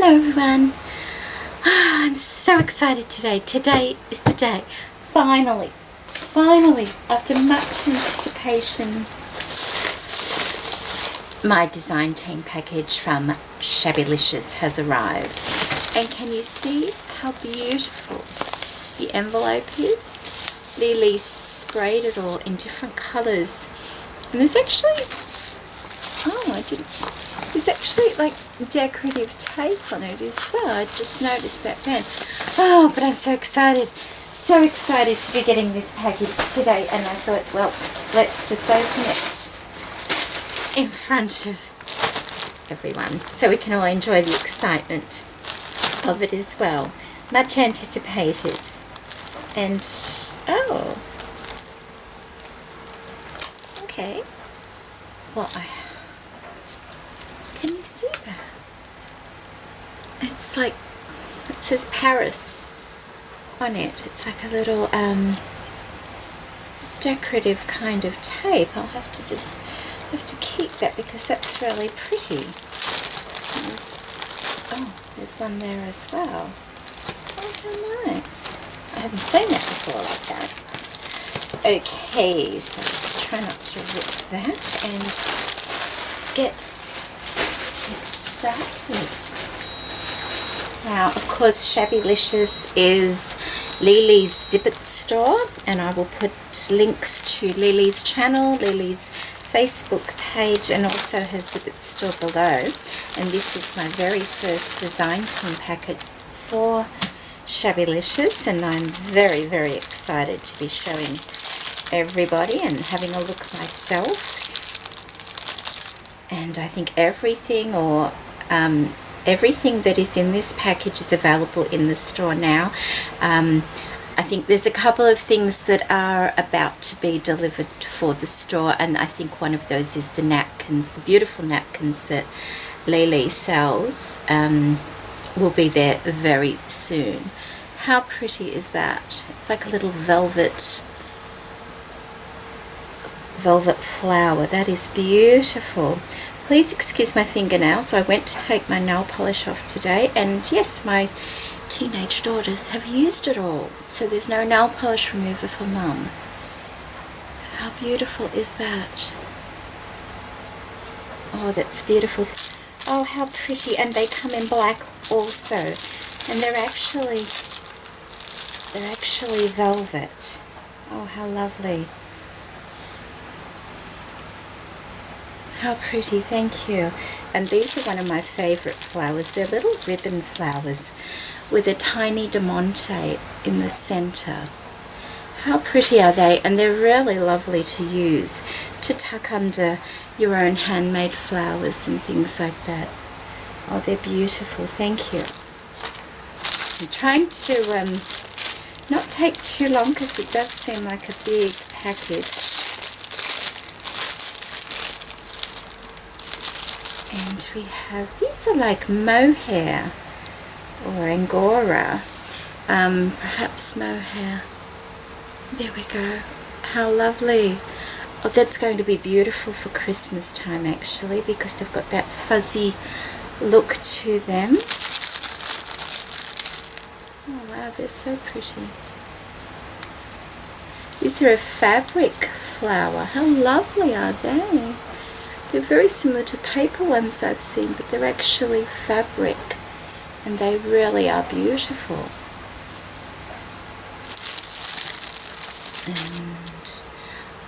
Hello everyone. I'm so excited today. Today is the day. Finally, after much anticipation, my design team package from Shabbylishious has arrived. And can you see how beautiful the envelope is? Lily sprayed it all in different colours. And there's actually, there's actually like decorative tape on it as well. I just noticed that then. Oh, but I'm so excited to be getting this package today. And I thought, well, let's just open it in front of everyone so we can all enjoy the excitement of it as well. Much anticipated. And, oh, okay. Well, can you see that? It's like, it says Paris on it. It's like a little decorative kind of tape. I'll have to keep that because that's really pretty. There's one there as well. Oh, how nice. I haven't seen that before like that. Okay, so let's try not to rip that and get started. Now, of course, Shabbylishious is Lily's Zippet store, and I will put links to Lily's channel, Lily's Facebook page, and also her Zippet store below. And this is my very first design team packet for Shabbylishious, and I'm very, very excited to be showing everybody and having a look myself. And I think everything that is in this package is available in the store now. I think there's a couple of things that are about to be delivered for the store, and I think one of those is the napkins, the beautiful napkins that Lily sells. Will be there very soon. How pretty is that? It's like a little velvet flower. That is beautiful. Please excuse my fingernails. I went to take my nail polish off today, and yes, my teenage daughters have used it all, so there's no nail polish remover for Mum. How beautiful is that? Oh, that's beautiful. Oh, how pretty. And they come in black also, and they're actually velvet. Oh, how lovely. How pretty, thank you. And these are one of my favourite flowers. They're little ribbon flowers with a tiny diamante in the centre. How pretty are they? And they're really lovely to use to tuck under your own handmade flowers and things like that. Oh, they're beautiful, thank you. I'm trying to not take too long because it does seem like a big package. And we have, these are like mohair or angora, perhaps mohair. There we go. How lovely. Oh, that's going to be beautiful for Christmas time actually, because they've got that fuzzy look to them. Oh wow, they're so pretty. These are a fabric flower. How lovely are they? They're very similar to paper ones I've seen, but they're actually fabric, and they really are beautiful. And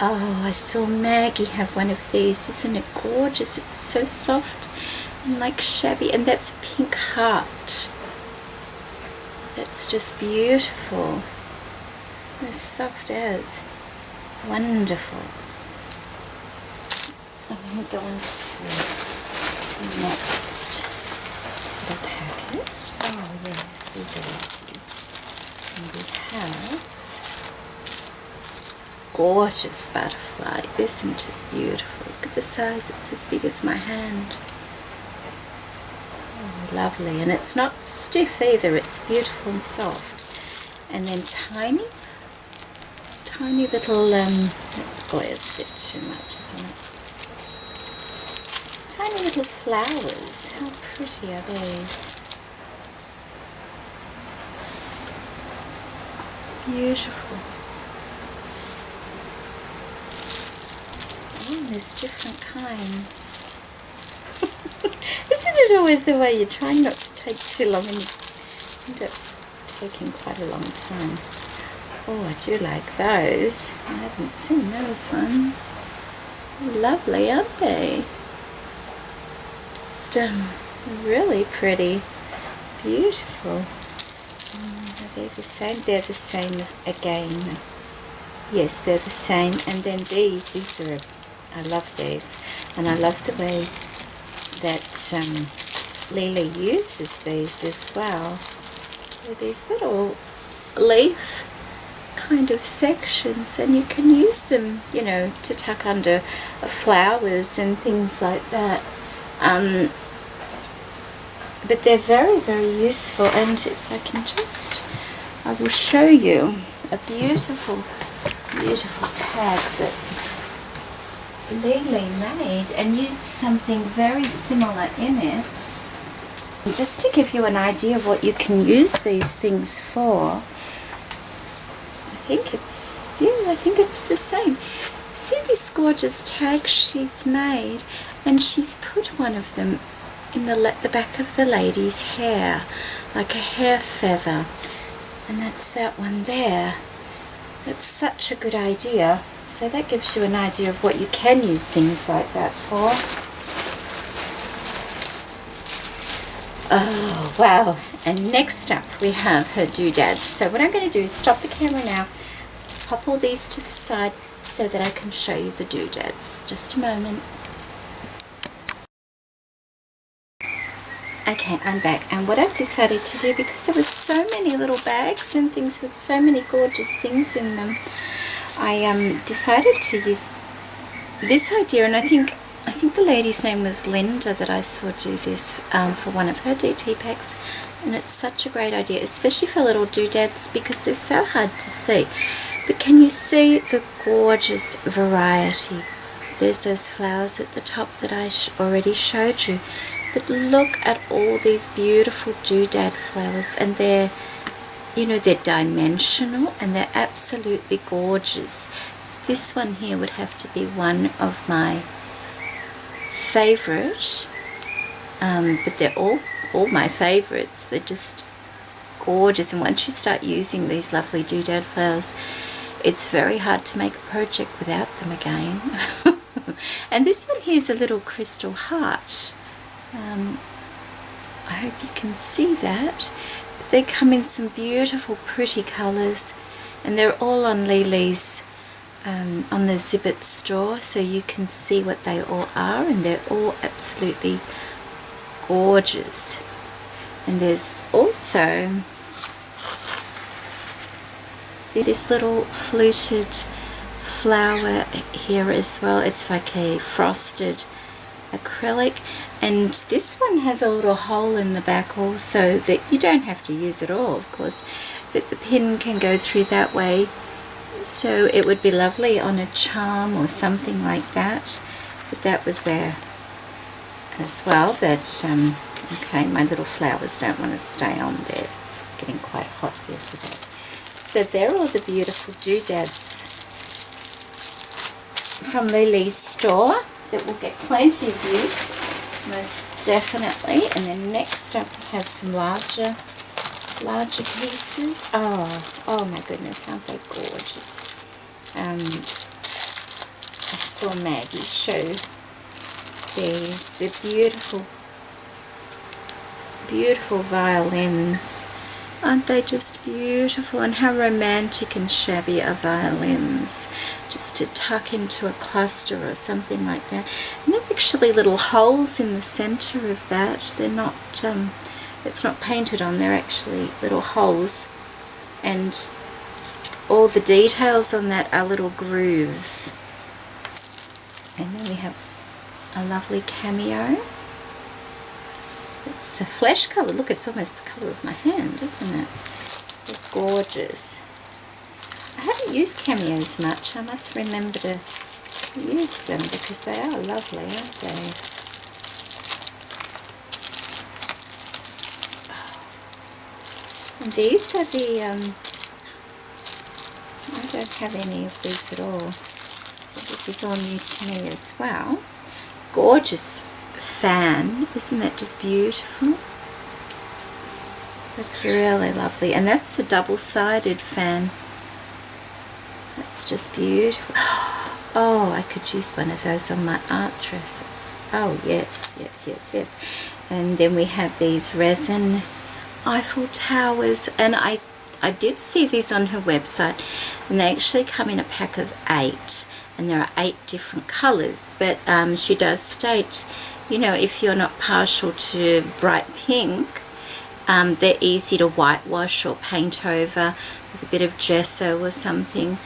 oh, I saw Maggie have one of these. Isn't it gorgeous? It's so soft and like shabby, and that's a pink heart. That's just beautiful. As soft as. Wonderful. I'm going to go into the next little package. Oh yes, these are lovely. And we have gorgeous butterfly. Isn't it beautiful? Look at the size, it's as big as my hand. Oh, lovely. And it's not stiff either, it's beautiful and soft. And then tiny little, boy, it's a bit too much, isn't it? Tiny little flowers. How pretty are these? Beautiful. Oh, there's different kinds. Isn't it always the way you're trying not to take too long and you end up taking quite a long time? Oh, I do like those. I haven't seen those ones. Lovely, aren't they? Just really pretty. Beautiful. Are they the same? They're the same again. Yes, they're the same. And then these are, I love these. And I love the way that Lily uses these as well. They're these little leaf kind of sections, and you can use them, you know, to tuck under flowers and things like that. But they're very, very useful, and if I can just, I will show you a beautiful, beautiful tag that Lily made and used something very similar in it. Just to give you an idea of what you can use these things for, I think it's the same. See this gorgeous tag she's made, and she's put one of them in the back of the lady's hair, like a hair feather, and that's that one there. That's such a good idea. So that gives you an idea of what you can use things like that for. Oh wow, and next up we have her doodads. So what I'm going to do is stop the camera now, pop all these to the side so that I can show you the doodads. Just a moment. Okay, I'm back, and what I've decided to do, because there were so many little bags and things with so many gorgeous things in them, I decided to use this idea, and I think the lady's name was Linda that I saw do this for one of her DT packs, and it's such a great idea, especially for little doodads, because they're so hard to see. But can you see the gorgeous variety? There's those flowers at the top that I already showed you. But look at all these beautiful doodad flowers, and they're, you know, they're dimensional and they're absolutely gorgeous. This one here would have to be one of my favorite, but they're all my favorites. They're just gorgeous, and once you start using these lovely doodad flowers, it's very hard to make a project without them again. And this one here is a little crystal heart. I hope you can see that. But they come in some beautiful pretty colours, and they're all on Lily's on the Zibbet store, so you can see what they all are, and they're all absolutely gorgeous. And there's also this little fluted flower here as well. It's like a frosted acrylic, and this one has a little hole in the back also that you don't have to use at all, of course, but the pin can go through that way, so it would be lovely on a charm or something like that. But that was there as well. But okay, my little flowers don't want to stay on there. It's getting quite hot here today. So there are all the beautiful doodads from Lily's store that will get plenty of use, most definitely. And then next up we have some larger pieces. Oh my goodness, aren't they gorgeous? I saw Maggie show these. They're beautiful violins. Aren't they just beautiful? And how romantic and shabby are violins, just to tuck into a cluster or something like that. And there are actually little holes in the center of that. They're not, it's not painted on, they're actually little holes. And all the details on that are little grooves. And then we have a lovely cameo. It's a flesh colour. Look, it's almost the colour of my hand, isn't it? They're gorgeous. I haven't used cameos much. I must remember to use them because they are lovely, aren't they? And these are the have any of these at all. So this is all new to me as well. Gorgeous fan. Isn't that just beautiful? That's really lovely. And that's a double-sided fan. That's just beautiful. Oh, I could use one of those on my art dresses. Oh, yes, yes, yes, yes. And then we have these resin Eiffel Towers. And I did see these on her website. And they actually come in a pack of 8. And there are 8 different colours. But she does state, you know, if you're not partial to bright pink, they're easy to whitewash or paint over with a bit of gesso or something.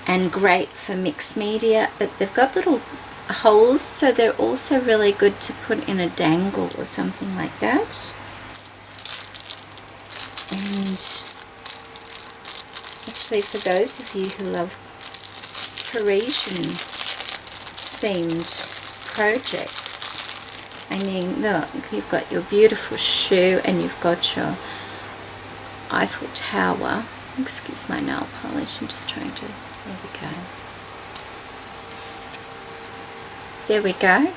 And great for mixed media, but they've got little holes, so they're also really good to put in a dangle or something like that. And actually, for those of you who love Parisian themed projects, I mean, look, you've got your beautiful shoe and you've got your Eiffel Tower. Excuse my nail polish, I'm just trying to... There we go. There we go.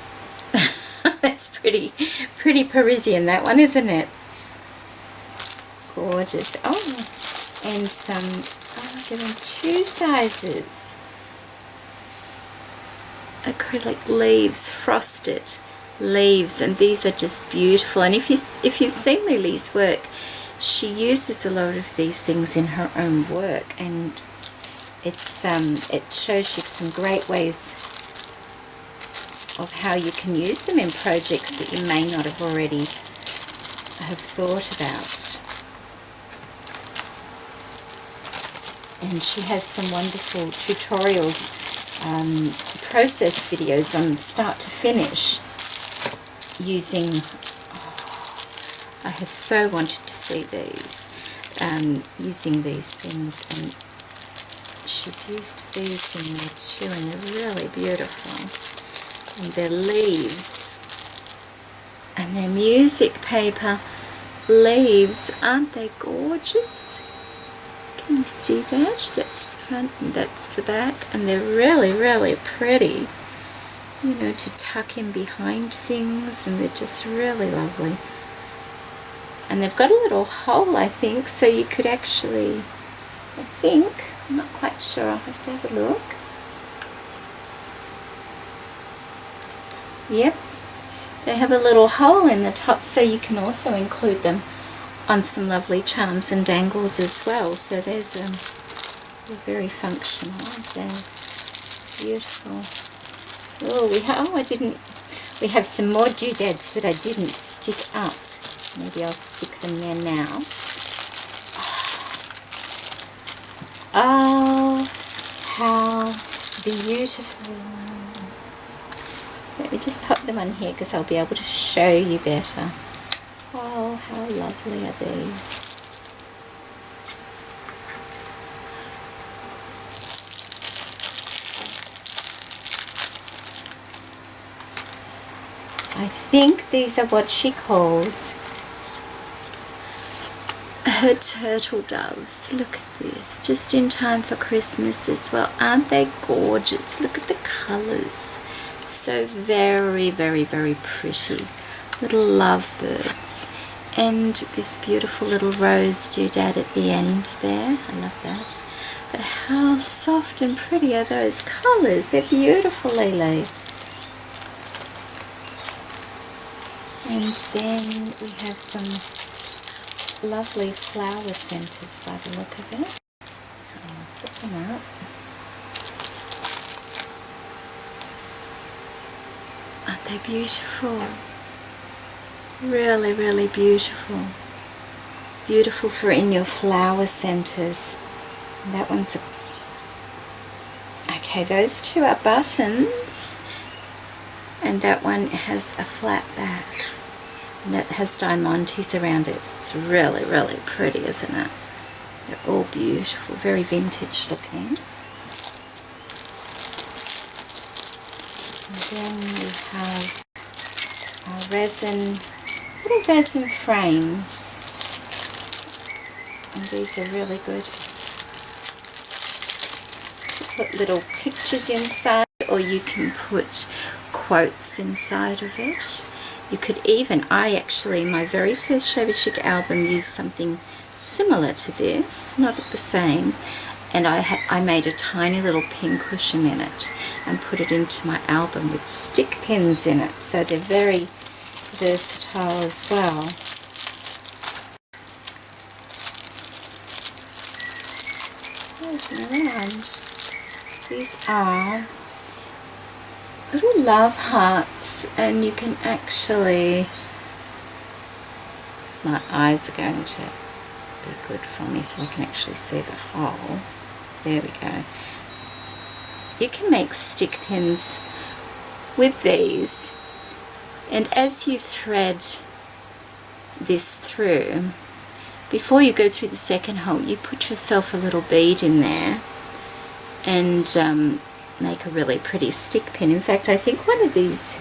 That's pretty Parisian, that one, isn't it? Gorgeous. Oh, and some, they're in 2 sizes. Acrylic leaves, frosted leaves, and these are just beautiful. And if you've seen Lily's work, she uses a lot of these things in her own work, and it shows you some great ways of how you can use them in projects that you may not have already have thought about. And she has some wonderful tutorials, process videos on start to finish using... I have so wanted to see these, using these things, and she's used these in there too, and they're really beautiful. And they're leaves, and they're music paper leaves. Aren't they gorgeous? Can you see that? That's the front and that's the back, and they're really, really pretty. You know, to tuck in behind things, and they're just really lovely. And they've got a little hole, I think, so you could actually, I'm not quite sure, I'll have to have a look. Yep, they have a little hole in the top, so you can also include them on some lovely charms and dangles as well. So there's they're very functional, aren't they? Beautiful. Oh, we have some more doodads that I didn't stick up. Maybe I'll stick them there now. Oh, how beautiful. Let me just pop them on here because I'll be able to show you better. Oh, how lovely are these. I think these are what she calls her turtle doves. Look at this, just in time for Christmas as well. Aren't they gorgeous? Look at the colours. So very, very, very pretty. Little lovebirds. And this beautiful little rose doodad at the end there. I love that. But how soft and pretty are those colours? They're beautiful, Lele. And then we have some lovely flower centres by the look of it. So I'll put them up. Aren't they beautiful? Really, really beautiful. Beautiful for in your flower centres. And that one's a... Okay, those two are buttons. And that one has a flat back. And that has diamantes around it. It's really, really pretty, isn't it? They're all beautiful, very vintage looking. And then we have our resin, little resin frames. And these are really good put little pictures inside, or you can put quotes inside of it. You could even, my very first Shabby Chic album used something similar to this, not the same, and I made a tiny little pin cushion in it and put it into my album with stick pins in it, so they're very versatile as well. Floating around. These are little love hearts, and you can actually, my eyes are going to be good for me so I can actually see the hole. There we go. You can make stick pins with these, and as you thread this through, before you go through the second hole, you put yourself a little bead in there and make a really pretty stick pin. In fact, I think one of these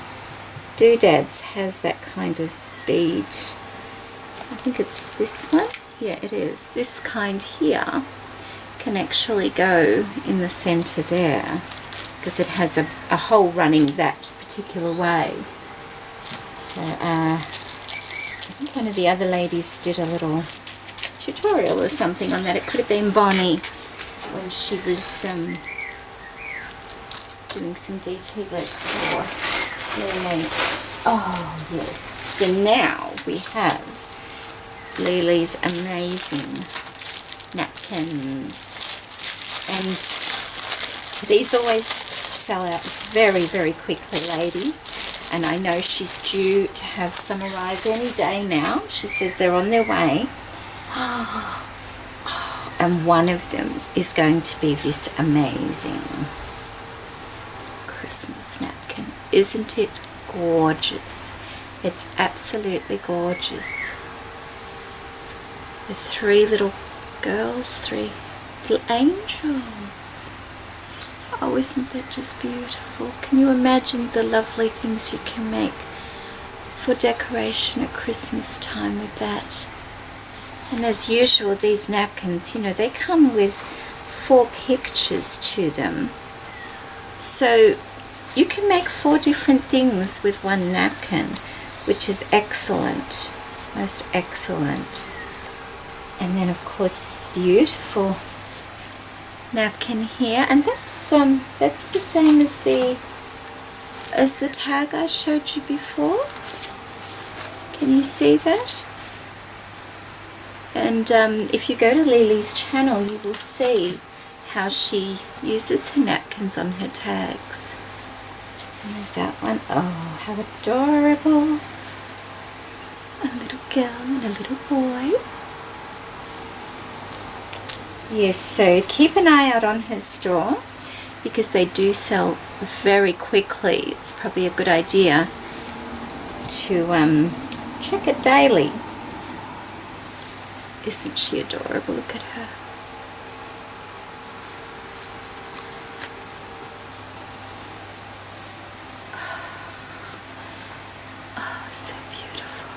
doodads has that kind of bead. I think it's this one. Yeah, it is. This kind here can actually go in the center there because it has a hole running that particular way. So I think one of the other ladies did a little tutorial or something on that. It could have been Bonnie when she was doing some DT work for Lily. Oh yes, so now we have Lily's amazing napkins, and these always sell out very, very quickly, ladies, and I know she's due to have some arrive any day now. She says they're on their way. And one of them is going to be this amazing Christmas napkin. Isn't it gorgeous? It's absolutely gorgeous. The three little girls, three little angels. Oh, isn't that just beautiful? Can you imagine the lovely things you can make for decoration at Christmas time with that? And as usual, these napkins, you know, they come with 4 pictures to them. So you can make 4 different things with one napkin, which is excellent, most excellent. And then of course this beautiful napkin here, and that's the same as the tag I showed you before. Can you see that? And if you go to Lily's channel, you will see how she uses her napkins on her tags. And there's that one. Oh, how adorable. A little girl and a little boy. Yes, so keep an eye out on her store because they do sell very quickly. It's probably a good idea to check it daily. Isn't she adorable? Look at her. Oh, so beautiful.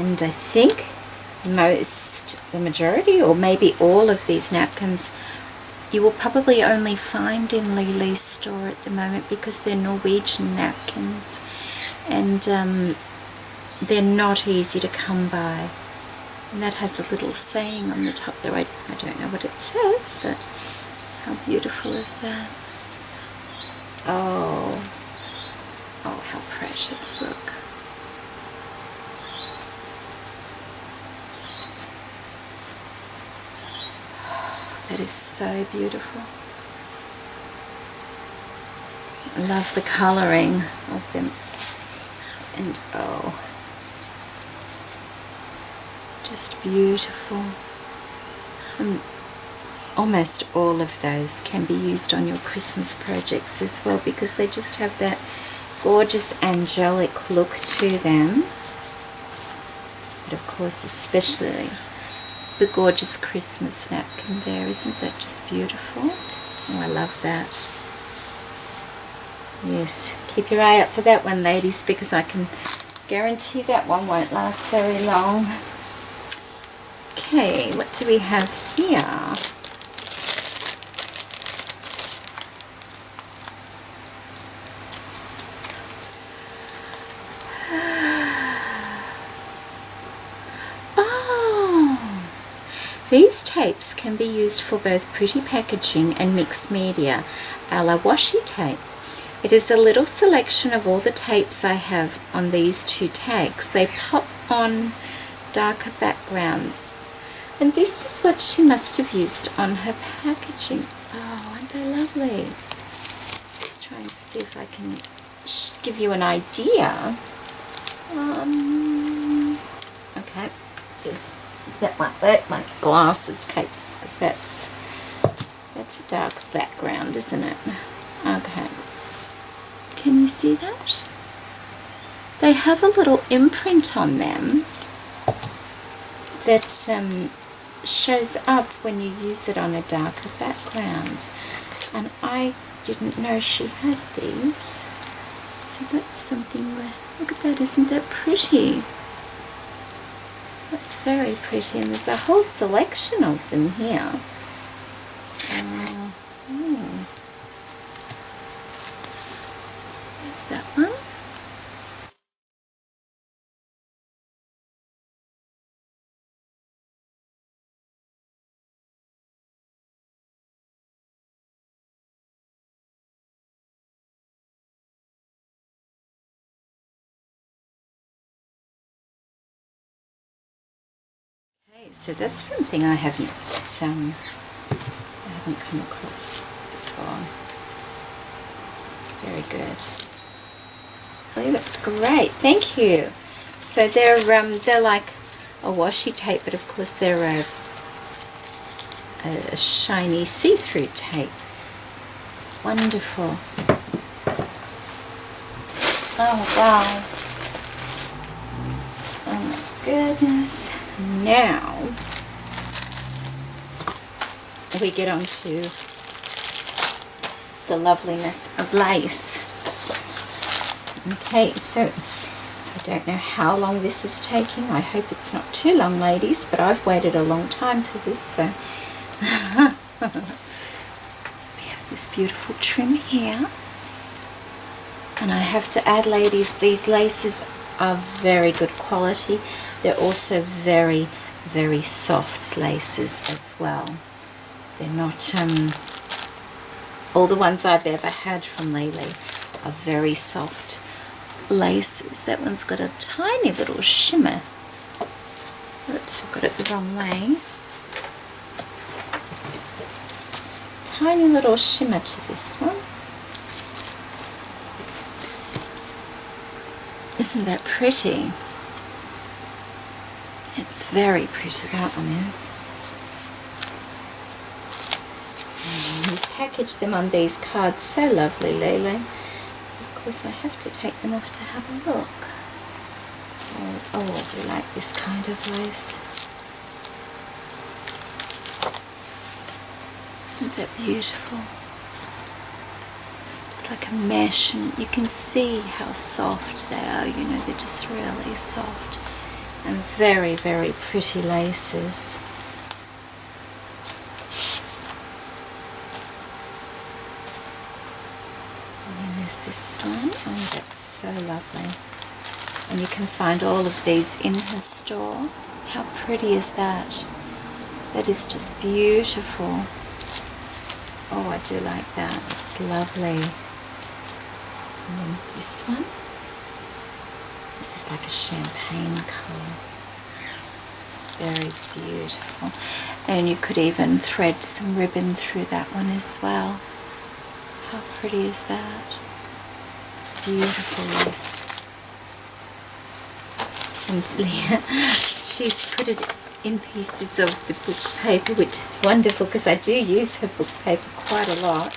And I think the majority, or maybe all of these napkins, you will probably only find in Lily's store at the moment because they're Norwegian napkins, and they're not easy to come by. And that has a little saying on the top there. I don't know what it says, but how beautiful is that? Oh, how precious. Look. That is so beautiful. I love the colouring of them. And oh, just beautiful. And almost all of those can be used on your Christmas projects as well because they just have that gorgeous angelic look to them. But of course, especially the gorgeous Christmas napkin there. Isn't that just beautiful? Oh, I love that. Yes, keep your eye out for that one, ladies, because I can guarantee that one won't last very long. Okay, what do we have here? Oh, these tapes can be used for both pretty packaging and mixed media, a la washi tape. It is a little selection of all the tapes I have on these two tags. They pop on darker backgrounds. And this is what she must have used on her packaging. Oh, aren't they lovely? Just trying to see if I can give you an idea. Okay, that might work. My glasses case, because that's a dark background, isn't it? Okay. Can you see that? They have a little imprint on them that shows up when you use it on a darker background. And I didn't know she had these. So that's something where, look at that, isn't that pretty? That's very pretty, and there's a whole selection of them here. There's that one. Okay, so that's something I haven't come across before. Very good. Oh, that's great. Thank you. So they're like a washi tape, but of course they're a shiny see-through tape. Wonderful. Oh wow. Oh my goodness. Now we get on to the loveliness of lace. Okay, so I don't know how long this is taking. I hope it's not too long, ladies, but I've waited a long time for this, so we have this beautiful trim here. And I have to add, ladies, these laces are very good quality. They're also very, very soft laces as well. They're not, all the ones I've ever had from Lele are very soft laces. That one's got a tiny little shimmer. Oops, I've got it the wrong way. Tiny little shimmer to this one. Isn't that pretty? It's very pretty, that one is. You package them on these cards so lovely, Lele. Of course, I have to take them off to have a look. So, oh, I do like this kind of lace. Isn't that beautiful? It's like a mesh, and you can see how soft they are. You know, they're just really soft and very, very pretty laces. There's this one. Oh, that's so lovely. And you can find all of these in her store. How pretty is that? That is just beautiful. Oh, I do like that. It's lovely. And then this one. This is like a champagne colour. Very beautiful. And you could even thread some ribbon through that one as well. How pretty is that? Beautiful lace. And Leah, she's put it in pieces of the book paper, which is wonderful because I do use her book paper quite a lot.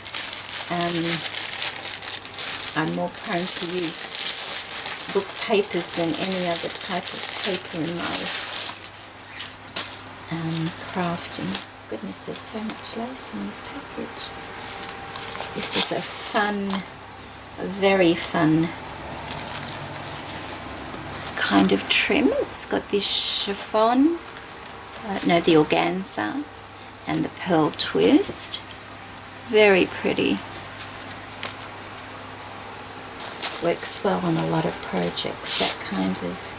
I'm more prone to use book papers than any other type of paper in my crafting. Goodness, there's so much lace in this package. This is a fun, a very fun kind of trim. It's got this chiffon no, the organza and the pearl twist. Very pretty. Works well on a lot of projects, that kind of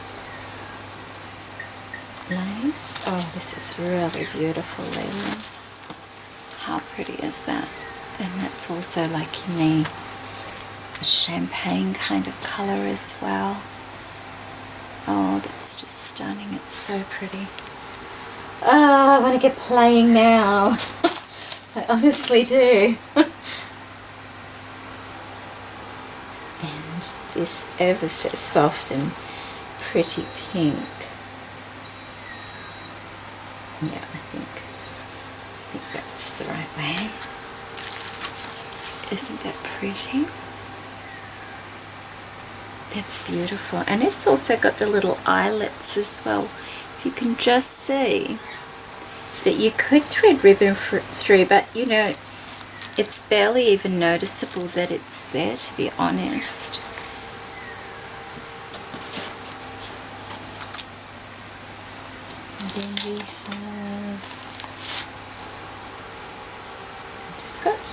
lace. Oh, this is really beautiful, Leila. How pretty is that? And that's also like in a champagne kind of color as well. Oh, that's just stunning. It's so pretty. Oh, I want to get playing now. I honestly do. And this ever so soft and pretty pink. Yeah, I think that's the right way. Isn't that pretty? That's beautiful. And it's also got the little eyelets as well. If you can just see that you could thread ribbon through, but you know, it's barely even noticeable that it's there, to be honest. And then we have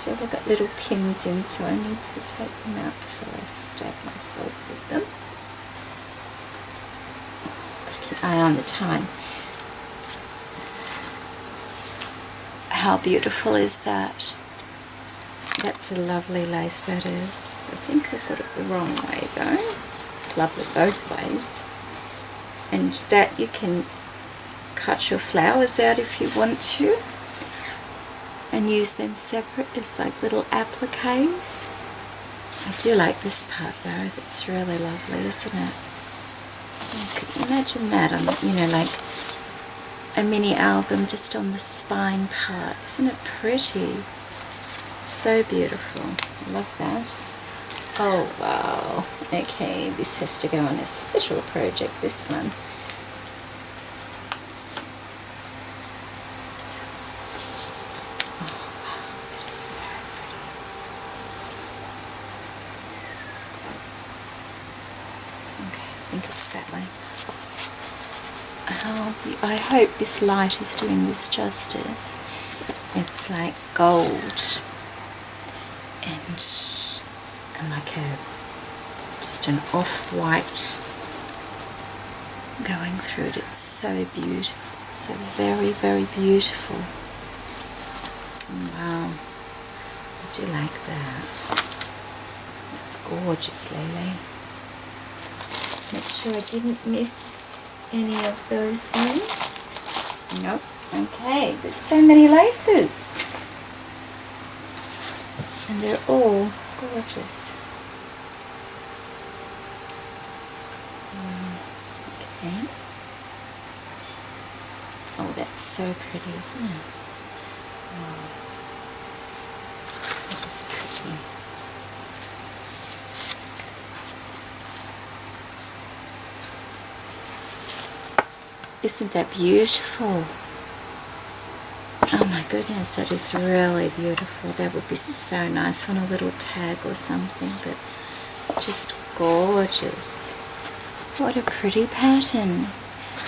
I've got little pins in, so I need to take them out before I stab myself with them. Got to keep an eye on the time. How beautiful is that? That's a lovely lace, that is. I think I got it the wrong way though. It's lovely both ways. And that you can cut your flowers out if you want to and use them separate as like little appliques. I do like this part though. That's really lovely, isn't it? You could imagine that on, you know, like a mini album just on the spine part. Isn't it pretty? So beautiful. I love that. Oh wow. Okay, this has to go on a special project, this one. Oh wow, it is so pretty. Okay, I think it's that way. I hope this light is doing this justice. It's like gold and like just an off-white going through it. It's so beautiful, so very, very beautiful. Wow, I do like that. That's gorgeous, Lele. Just make sure I didn't miss any of those ones. Nope. Okay, there's so many laces. And they're all gorgeous. Okay. Oh, that's so pretty, isn't it? Oh, that is pretty. Isn't that beautiful? Oh my goodness, that is really beautiful. That would be so nice on a little tag or something, but just gorgeous. What a pretty pattern.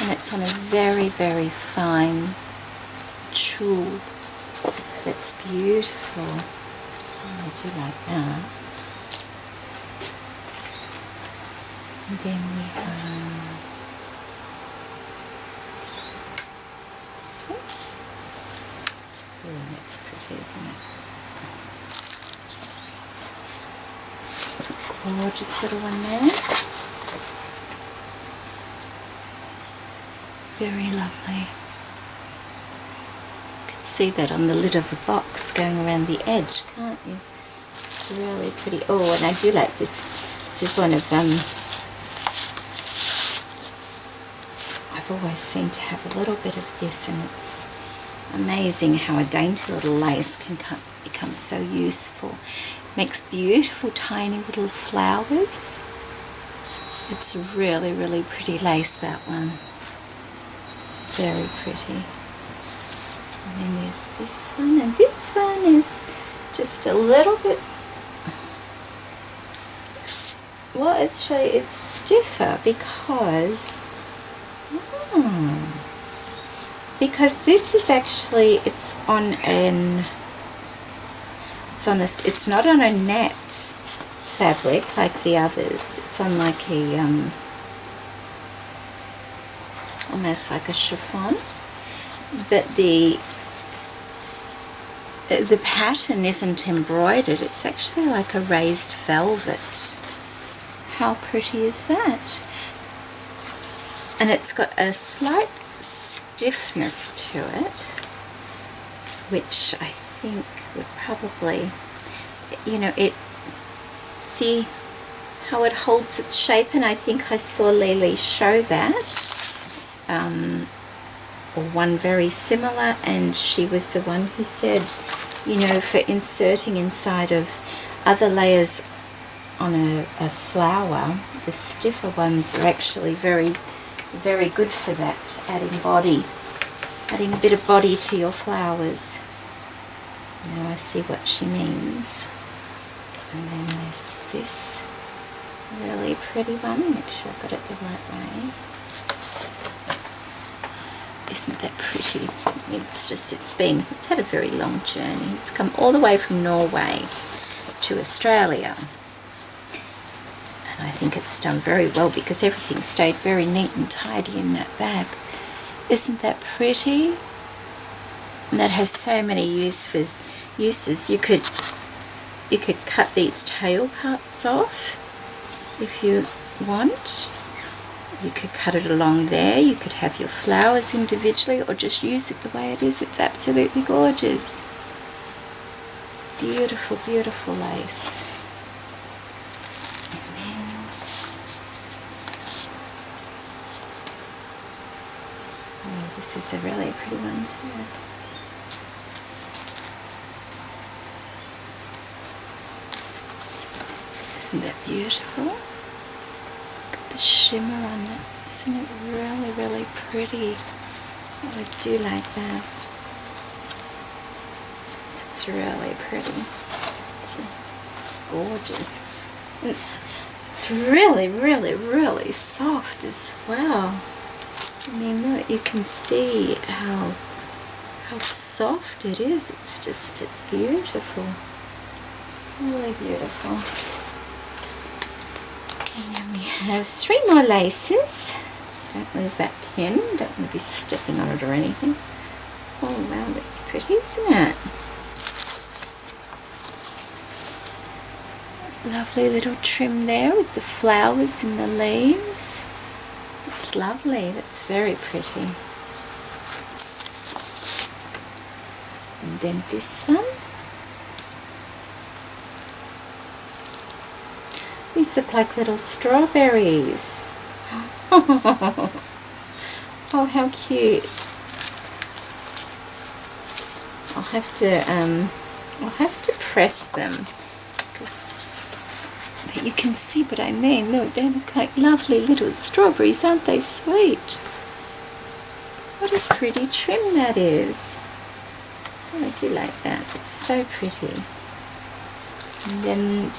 And it's on a very, very fine tulle. That's beautiful. Oh, I do like that. And then we have this one. Oh, that's pretty, isn't it? Gorgeous little one there. Very lovely. You can see that on the lid of a box going around the edge, can't you? It's really pretty. Oh, and I do like this. This is one of I've always seemed to have a little bit of this, and it's amazing how a dainty little lace can become so useful. It makes beautiful tiny little flowers. It's really, really pretty lace, that one. Very pretty. And then there's this one, and this one is just a little bit, well, actually it's stiffer because because this is actually, it's not on a net fabric like the others. It's on like a almost like a chiffon, but the pattern isn't embroidered. It's actually like a raised velvet. How pretty is that? And it's got a slight stiffness to it, which I think would probably, see how it holds its shape, and I think I saw Lily show that, or one very similar, and she was the one who said, for inserting inside of other layers on a flower, the stiffer ones are actually very, very good for that, adding a bit of body to your flowers. Now I see what she means. And then there's this really pretty one. Make sure I got it the right way. Isn't that pretty? It's had a very long journey. It's come all the way from Norway to Australia. And I think it's done very well because everything stayed very neat and tidy in that bag. Isn't that pretty? And that has so many uses. You could cut these tail parts off if you want. You could cut it along there. You could have your flowers individually or just use it the way it is. It's absolutely gorgeous. Beautiful, beautiful lace. And then this is a really pretty one too. Isn't that beautiful? Look at the shimmer on it. Isn't it really, really pretty? Oh, I do like that. It's really pretty. It's gorgeous. It's really, really, really soft as well. I mean, look, you can see how soft it is. It's beautiful. Really beautiful. And then we have 3 more laces. Just don't lose that pin. Don't want to be stepping on it or anything. Oh wow, that's pretty, isn't it? Lovely little trim there with the flowers and the leaves. It's lovely. That's very pretty. And then this one. These look like little strawberries. Oh, how cute. I'll have to press them, but you can see what I mean. Look, they look like lovely little strawberries. Aren't they sweet? What a pretty trim that is. Oh, I do like that. It's so pretty. And then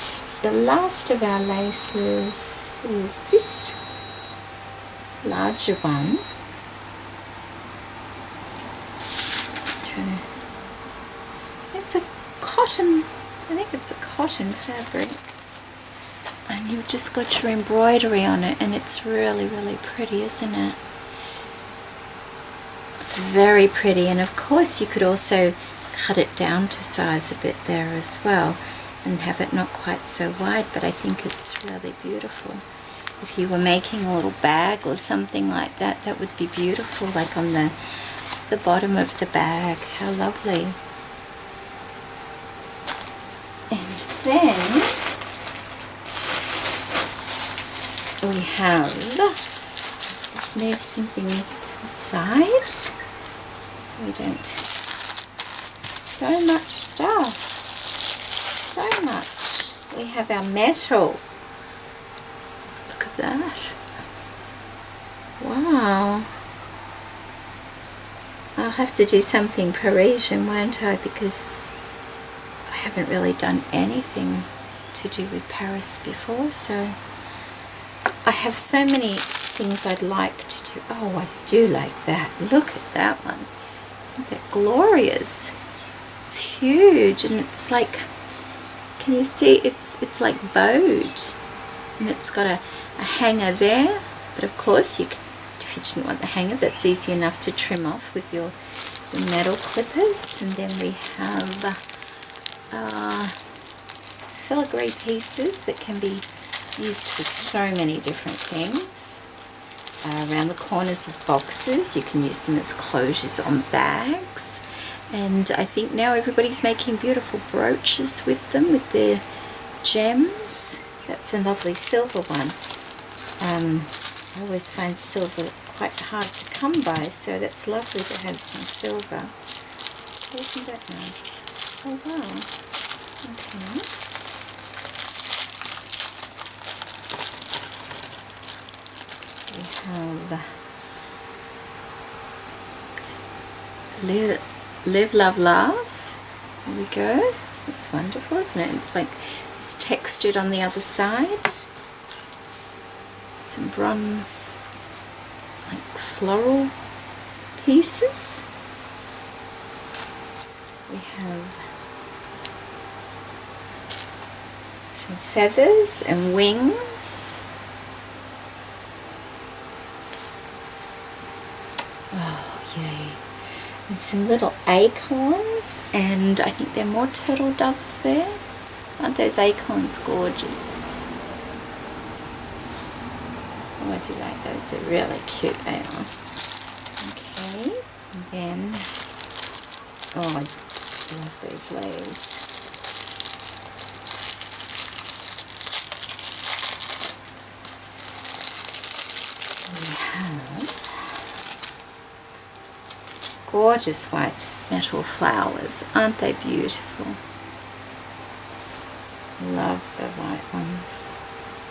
the last of our laces is this larger one. It's a cotton, I think it's a cotton fabric. And you've just got your embroidery on it, and it's really, really pretty, isn't it? It's very pretty, and of course you could also cut it down to size a bit there as well and have it not quite so wide, but I think it's really beautiful. If you were making a little bag or something like that, that would be beautiful, like on the bottom of the bag. How lovely. And then we have, just move some things aside so we don't, so much stuff, so much. We have our metal. Look at that. Wow. I'll have to do something Parisian, won't I, because I haven't really done anything to do with Paris before, so I have so many things I'd like to do. Oh, I do like that. Look at that one. Isn't that glorious? It's huge, and it's like, can you see, it's like bowed, and it's got a hanger there, but of course you could, if you didn't want the hanger, that's easy enough to trim off with your metal clippers. And then we have filigree pieces that can be used for so many different things. Around the corners of boxes, you can use them as closures on bags. And I think now everybody's making beautiful brooches with them, with their gems. That's a lovely silver one. I always find silver quite hard to come by, so that's lovely to have some silver. Isn't that nice? Oh wow. Okay. We have Live, Love, Love. There we go. It's wonderful, isn't it? It's like it's textured on the other side. Some bronze, like floral pieces. We have some feathers and wings. Oh, yay. And some little acorns, and I think they're more turtle doves there. Aren't those acorns gorgeous? Oh, I do like those. They're really cute, they are. Okay, and then, oh, I love those layers. We have gorgeous white metal flowers. Aren't they beautiful? Love the white ones.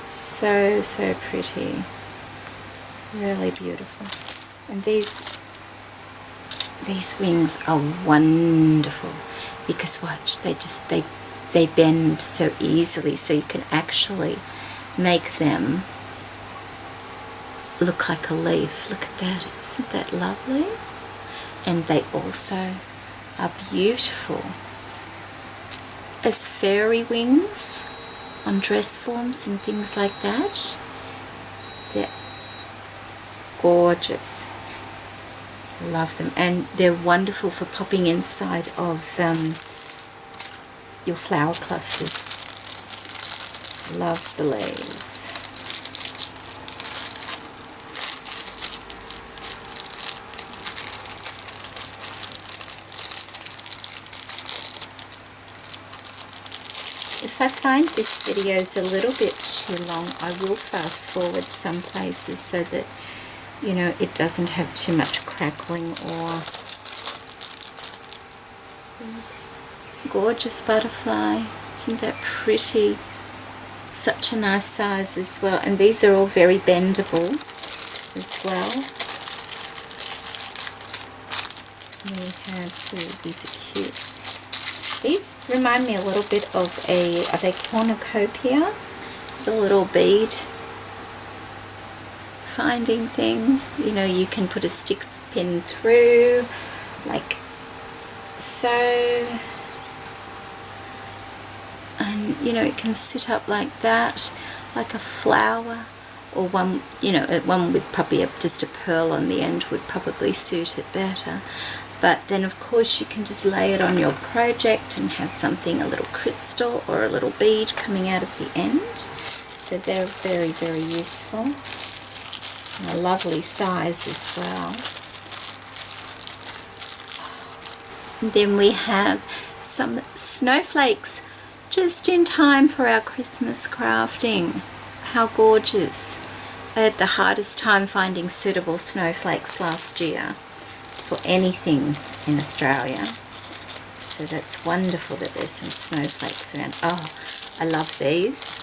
So, so pretty. Really beautiful. And these wings are wonderful because watch, they bend so easily, so you can actually make them look like a leaf. Look at that. Isn't that lovely? And they also are beautiful as fairy wings on dress forms and things like that. They're gorgeous. Love them, and they're wonderful for popping inside of your flower clusters. Love the leaves. If I find this video is a little bit too long, I will fast forward some places so that, you know, it doesn't have too much crackling. Or gorgeous butterfly. Isn't that pretty? Such a nice size as well. And these are all very bendable as well. And we have, ooh, these are cute. These remind me a little bit of are they cornucopia? The little bead finding things. You know, you can put a stick pin through, like so. And, you know, it can sit up like that, like a flower. Or one, you know, one with probably just a pearl on the end would probably suit it better. But then of course you can just lay it on your project and have something, a little crystal or a little bead coming out of the end. So they're very, very useful. And a lovely size as well. And then we have some snowflakes just in time for our Christmas crafting. How gorgeous. I had the hardest time finding suitable snowflakes last year for anything in Australia. So that's wonderful that there's some snowflakes around. Oh, I love these.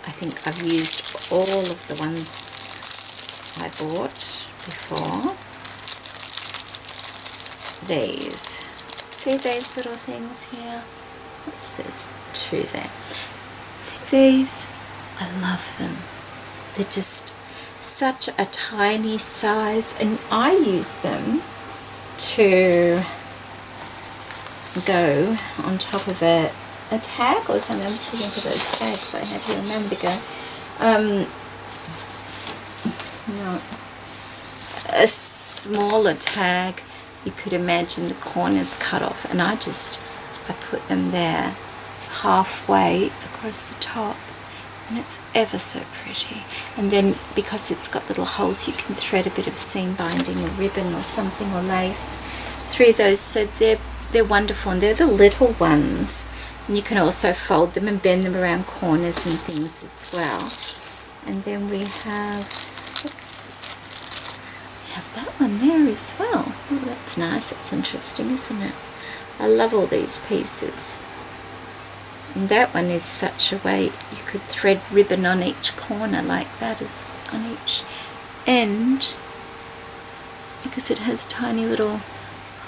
I think I've used all of the ones I bought before. These. See these little things here? Oops, there's two there. See these? I love them. They're just, such a tiny size, and I use them to go on top of a tag or something. I'm just looking for those tags I had here a moment ago. No, a smaller tag, you could imagine the corners cut off, and I put them there halfway across the top, and it's ever so pretty. And then because it's got little holes, you can thread a bit of seam binding or ribbon or something or lace through those. So they're wonderful, and they're the little ones, and you can also fold them and bend them around corners and things as well. And then we have, we have that one there as well. Oh, that's nice. That's interesting, isn't it? I love all these pieces. And that one is such a way you could thread ribbon on each corner like that, is on each end, because it has tiny little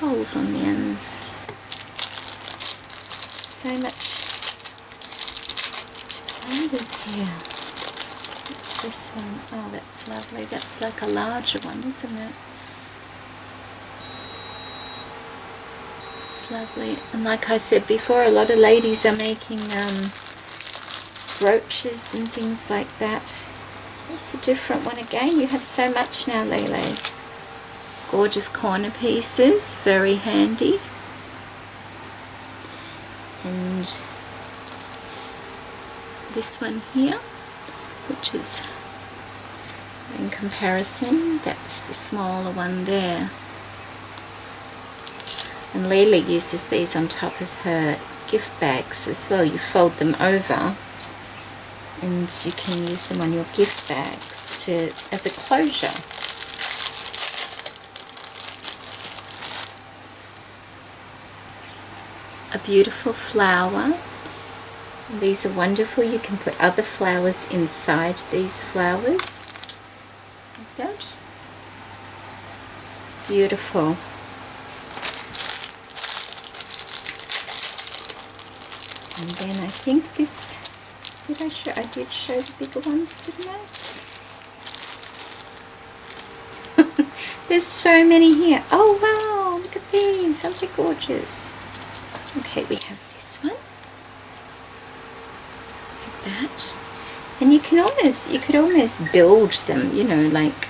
holes on the ends. So much to play with here. What's this one? Oh, that's lovely. That's like a larger one, isn't it? It's lovely. And like I said before, a lot of ladies are making brooches and things like that. It's a different one again. You have so much now, Lele. Gorgeous corner pieces, very handy. And this one here, which is in comparison, that's the smaller one there. And Lele uses these on top of her gift bags as well. You fold them over and you can use them on your gift bags as a closure. A beautiful flower. These are wonderful. You can put other flowers inside these flowers like that. Beautiful. And then I think this, I did show the bigger ones, didn't I? There's so many here. Oh wow, look at these, aren't they gorgeous? Okay, we have this one, like that. And you could almost build them, you know, like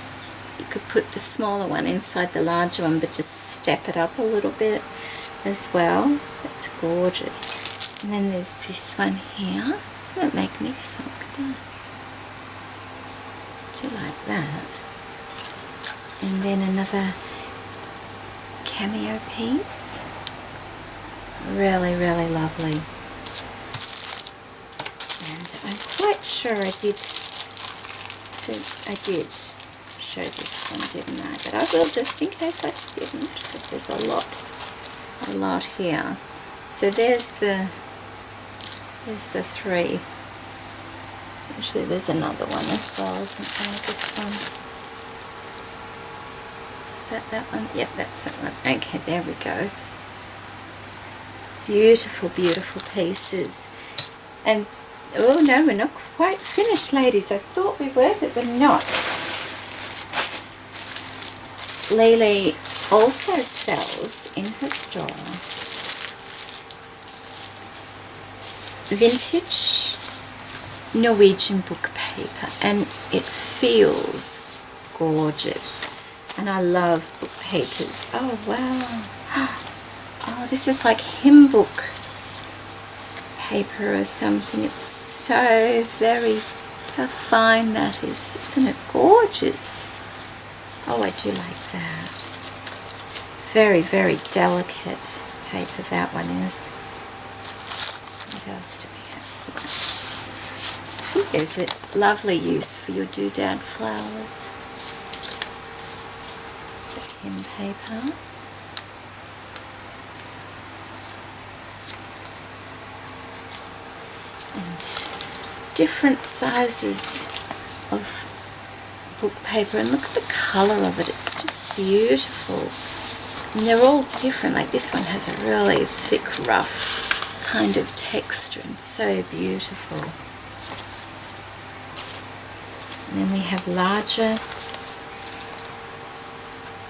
you could put the smaller one inside the larger one, but just step it up a little bit as well. That's gorgeous. And then there's this one here. Isn't that magnificent? Look at that. Do you like that? And then another cameo piece. Really, really lovely. And I'm quite sure I did show this one, didn't I? But I will, just in case I didn't, because there's a lot here. So there's the three. Actually, there's another one as well, isn't there? This one. Is that one? Yep, that's that one. Okay, there we go. Beautiful, beautiful pieces. And, oh no, we're not quite finished, ladies. I thought we were, but we're not. Lele also sells in her store vintage Norwegian book paper, and it feels gorgeous. And I love book papers. Oh wow. Oh, this is like hymn book paper or something. It's so very, how fine that is. Isn't it gorgeous? Oh, I do like that. Very, very delicate paper that one is. What else do we have here? See, there's a lovely use for your doodad flowers. It's a hymn paper. And different sizes of book paper, and look at the colour of it. It's just beautiful. And they're all different. Like this one has a really thick, rough kind of texture, and so beautiful. And then we have larger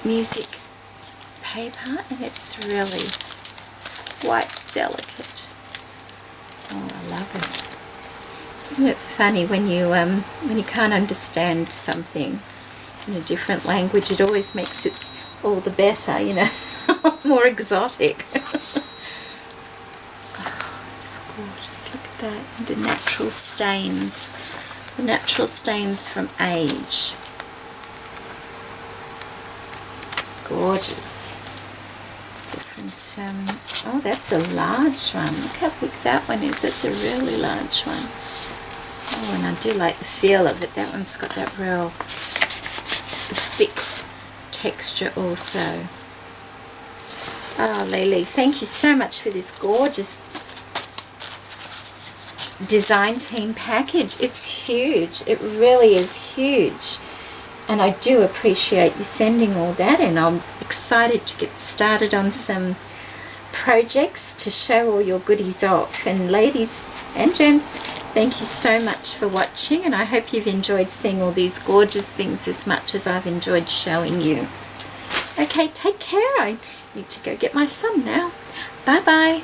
music paper, and it's really quite delicate. Oh, I love it. Isn't it funny when you can't understand something in a different language, it always makes it all the better, you know, more exotic. Oh, just gorgeous. Look at that. The natural stains. The natural stains from age. Gorgeous. Different, oh, that's a large one. Look how big that one is. That's a really large one. Oh, and I do like the feel of it. That one's got that real thick texture also. Oh, Lily, thank you so much for this gorgeous design team package. It's huge. It really is huge. And I do appreciate you sending all that in. I'm excited to get started on some projects to show all your goodies off. And ladies and gents, thank you so much for watching, and I hope you've enjoyed seeing all these gorgeous things as much as I've enjoyed showing you. Okay, take care. I need to go get my son now. Bye bye.